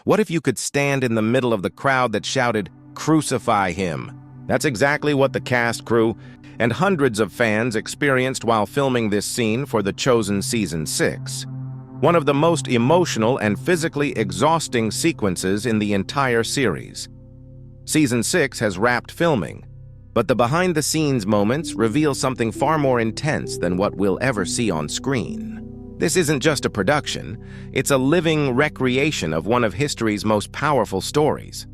What if you could stand in the middle of the crowd that shouted, "Crucify him"? That's exactly what the cast, crew, and hundreds of fans experienced while filming this scene for The Chosen Season 6. One of the most emotional and physically exhausting sequences in the entire series. Season 6 has wrapped filming, but the behind-the-scenes moments reveal something far more intense than what we'll ever see on screen. This isn't just a production, it's a living recreation of one of history's most powerful stories.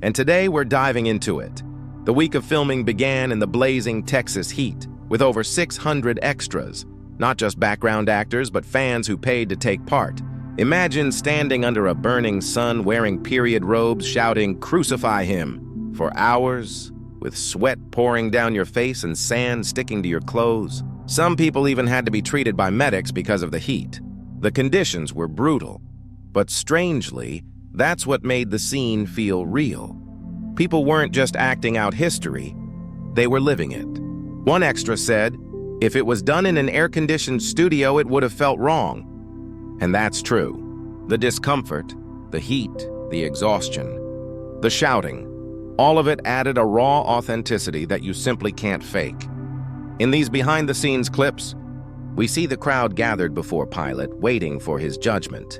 And today we're diving into it. The week of filming began in the blazing Texas heat, with over 600 extras, not just background actors, but fans who paid to take part. Imagine standing under a burning sun wearing period robes shouting, "Crucify him," for hours, with sweat pouring down your face and sand sticking to your clothes. Some people even had to be treated by medics because of the heat. The conditions were brutal, but strangely, that's what made the scene feel real. People weren't just acting out history, they were living it. One extra said, "If it was done in an air-conditioned studio, it would have felt wrong." And that's true. The discomfort, the heat, the exhaustion, the shouting, all of it added a raw authenticity that you simply can't fake. In these behind-the-scenes clips, we see the crowd gathered before Pilate, waiting for his judgment.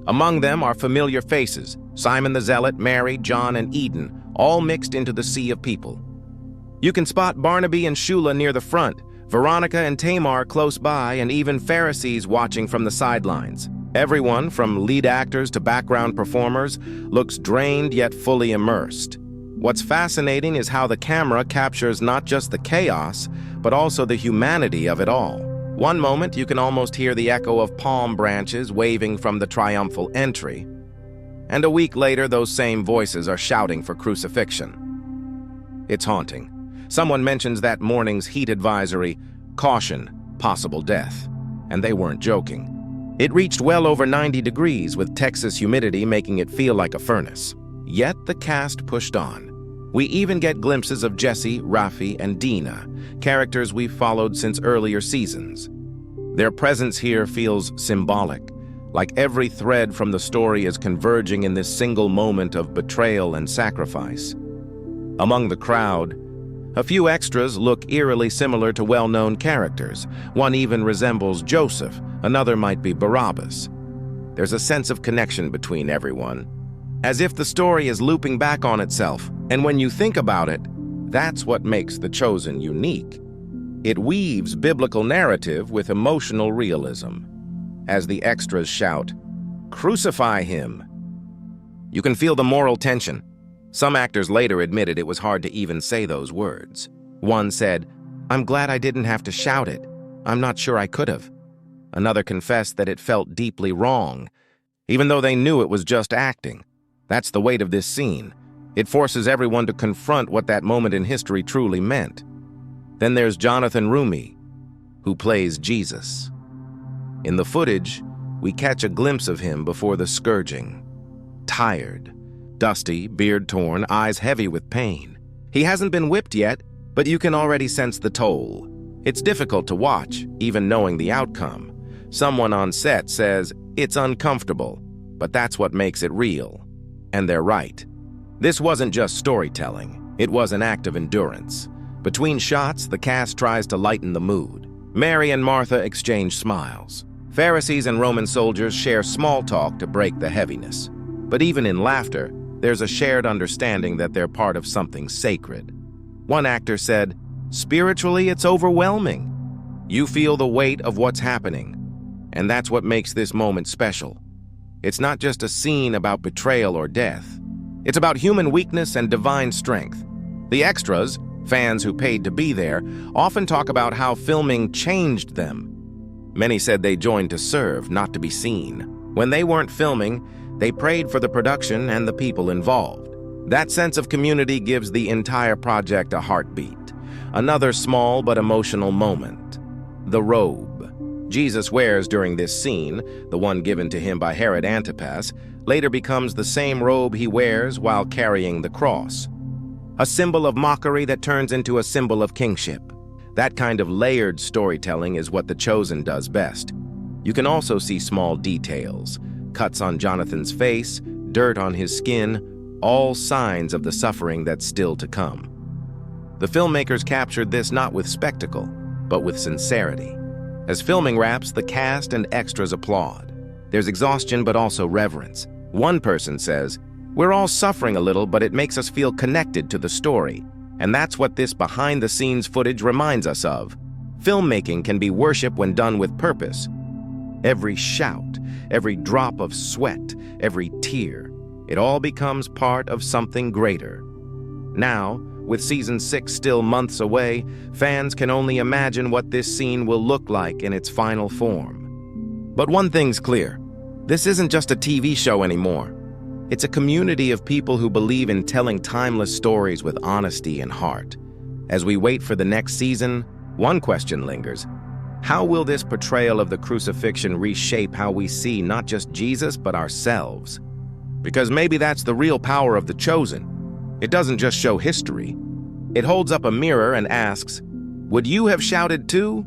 Among them are familiar faces, Simon the Zealot, Mary, John, and Eden, all mixed into the sea of people. You can spot Barnaby and Shula near the front, Veronica and Tamar close by, and even Pharisees watching from the sidelines. Everyone, from lead actors to background performers, looks drained yet fully immersed. What's fascinating is how the camera captures not just the chaos, but also the humanity of it all. One moment, you can almost hear the echo of palm branches waving from the triumphal entry. And a week later, those same voices are shouting for crucifixion. It's haunting. Someone mentions that morning's heat advisory, caution, possible death. And they weren't joking. It reached well over 90 degrees with Texas humidity making it feel like a furnace. Yet the cast pushed on. We even get glimpses of Jesse, Rafi, and Dina, characters we've followed since earlier seasons. Their presence here feels symbolic, like every thread from the story is converging in this single moment of betrayal and sacrifice. Among the crowd, a few extras look eerily similar to well-known characters. One even resembles Joseph, another might be Barabbas. There's a sense of connection between everyone, as if the story is looping back on itself. And when you think about it, that's what makes The Chosen unique. It weaves biblical narrative with emotional realism. As the extras shout, "Crucify him," you can feel the moral tension. Some actors later admitted it was hard to even say those words. One said, "I'm glad I didn't have to shout it. I'm not sure I could have." Another confessed that it felt deeply wrong, even though they knew it was just acting. That's the weight of this scene. It forces everyone to confront what that moment in history truly meant. Then there's Jonathan Rumi, who plays Jesus. In the footage, we catch a glimpse of him before the scourging. Tired, dusty, beard torn, eyes heavy with pain. He hasn't been whipped yet, but you can already sense the toll. It's difficult to watch, even knowing the outcome. Someone on set says, "It's uncomfortable," but that's what makes it real. And they're right. This wasn't just storytelling, it was an act of endurance. Between shots, the cast tries to lighten the mood. Mary and Martha exchange smiles. Pharisees and Roman soldiers share small talk to break the heaviness. But even in laughter, there's a shared understanding that they're part of something sacred. One actor said, "Spiritually, it's overwhelming. You feel the weight of what's happening. And that's what makes this moment special. It's not just a scene about betrayal or death. It's about human weakness and divine strength." The extras, fans who paid to be there, often talk about how filming changed them. Many said they joined to serve, not to be seen. When they weren't filming, they prayed for the production and the people involved. That sense of community gives the entire project a heartbeat. Another small but emotional moment. The robe Jesus wears during this scene, the one given to him by Herod Antipas, later becomes the same robe he wears while carrying the cross. A symbol of mockery that turns into a symbol of kingship. That kind of layered storytelling is what The Chosen does best. You can also see small details, cuts on Jonathan's face, dirt on his skin, all signs of the suffering that's still to come. The filmmakers captured this not with spectacle, but with sincerity. As filming wraps, the cast and extras applaud. There's exhaustion, but also reverence. One person says, "We're all suffering a little, but it makes us feel connected to the story." And that's what this behind-the-scenes footage reminds us of. Filmmaking can be worship when done with purpose. Every shout, every drop of sweat, every tear, it all becomes part of something greater. Now, with Season 6 still months away, fans can only imagine what this scene will look like in its final form. But one thing's clear. This isn't just a TV show anymore. It's a community of people who believe in telling timeless stories with honesty and heart. As we wait for the next season, one question lingers. How will this portrayal of the crucifixion reshape how we see not just Jesus, but ourselves? Because maybe that's the real power of The Chosen. It doesn't just show history. It holds up a mirror and asks, would you have shouted too?